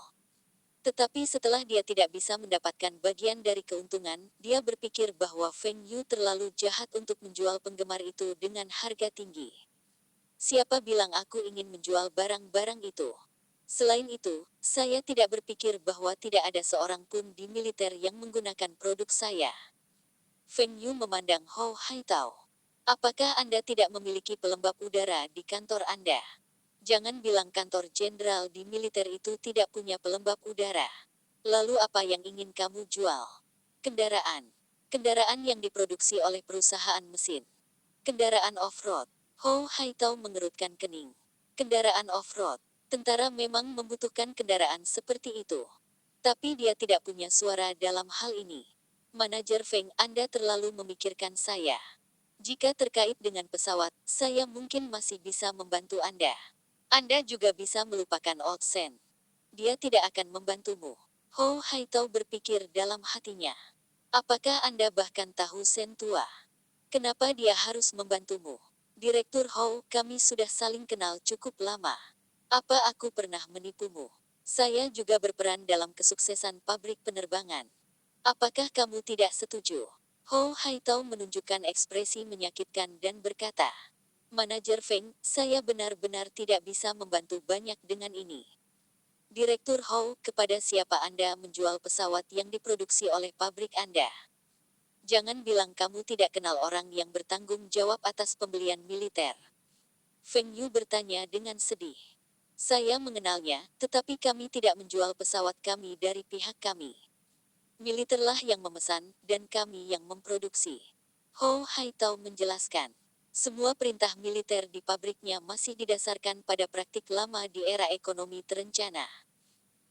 Tetapi setelah dia tidak bisa mendapatkan bagian dari keuntungan, dia berpikir bahwa Feng Yu terlalu jahat untuk menjual penggemar itu dengan harga tinggi. Siapa bilang aku ingin menjual barang-barang itu? Selain itu, saya tidak berpikir bahwa tidak ada seorang pun di militer yang menggunakan produk saya. Feng Yu memandang Ho Haitao. Apakah Anda tidak memiliki pelembab udara di kantor Anda? Jangan bilang kantor jenderal di militer itu tidak punya pelembab udara. Lalu apa yang ingin kamu jual? Kendaraan. Kendaraan yang diproduksi oleh perusahaan mesin. Kendaraan off-road. Ho Haitao mengerutkan kening. Kendaraan off-road. Tentara memang membutuhkan kendaraan seperti itu. Tapi dia tidak punya suara dalam hal ini. Manajer Feng, Anda terlalu memikirkan saya. Jika terkait dengan pesawat, saya mungkin masih bisa membantu Anda. Anda juga bisa melupakan Old Sen. Dia tidak akan membantumu. Ho Haitao berpikir dalam hatinya. Apakah Anda bahkan tahu Sen tua? Kenapa dia harus membantumu? Direktur Ho, kami sudah saling kenal cukup lama. Apa aku pernah menipumu? Saya juga berperan dalam kesuksesan pabrik penerbangan. Apakah kamu tidak setuju? Ho Haitao menunjukkan ekspresi menyakitkan dan berkata, Manajer Feng, saya benar-benar tidak bisa membantu banyak dengan ini. Direktur Ho, kepada siapa Anda menjual pesawat yang diproduksi oleh pabrik Anda? Jangan bilang kamu tidak kenal orang yang bertanggung jawab atas pembelian militer. Feng Yu bertanya dengan sedih. Saya mengenalnya, tetapi kami tidak menjual pesawat kami dari pihak kami. Militerlah yang memesan, dan kami yang memproduksi. Ho Haitao menjelaskan. Semua perintah militer di pabriknya masih didasarkan pada praktik lama di era ekonomi terencana.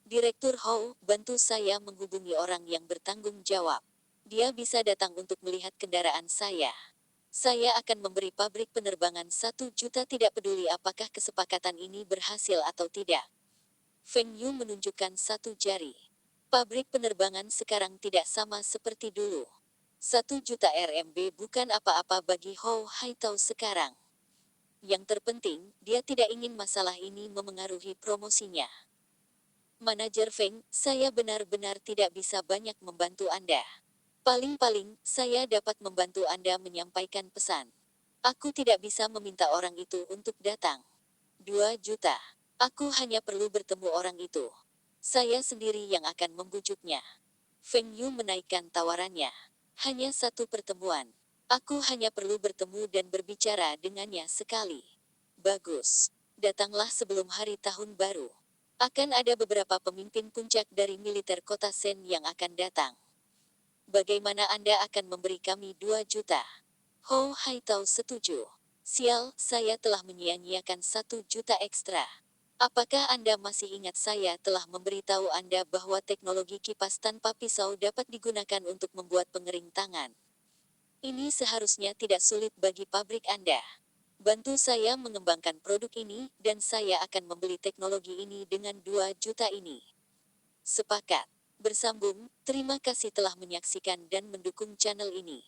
Direktur Ho, bantu saya menghubungi orang yang bertanggung jawab. Dia bisa datang untuk melihat kendaraan saya. Saya akan memberi pabrik penerbangan 1 juta tidak peduli apakah kesepakatan ini berhasil atau tidak. Feng Yu menunjukkan 1 jari. Pabrik penerbangan sekarang tidak sama seperti dulu. 1 juta RMB bukan apa-apa bagi Ho Haitao sekarang. Yang terpenting, dia tidak ingin masalah ini memengaruhi promosinya. Manajer Feng, saya benar-benar tidak bisa banyak membantu Anda. Paling-paling, saya dapat membantu Anda menyampaikan pesan. Aku tidak bisa meminta orang itu untuk datang. 2 juta. Aku hanya perlu bertemu orang itu. Saya sendiri yang akan membujuknya. Feng Yu menaikkan tawarannya. Hanya 1 pertemuan. Aku hanya perlu bertemu dan berbicara dengannya sekali. Bagus. Datanglah sebelum hari tahun baru. Akan ada beberapa pemimpin puncak dari militer kota Sen yang akan datang. Bagaimana Anda akan memberi kami 2 juta? Ho Haitao setuju. Sial, saya telah menyia-nyiakan 1 juta ekstra. Apakah Anda masih ingat saya telah memberitahu Anda bahwa teknologi kipas tanpa pisau dapat digunakan untuk membuat pengering tangan? Ini seharusnya tidak sulit bagi pabrik Anda. Bantu saya mengembangkan produk ini, dan saya akan membeli teknologi ini dengan 2 juta ini. Sepakat. Bersambung, terima kasih telah menyaksikan dan mendukung channel ini.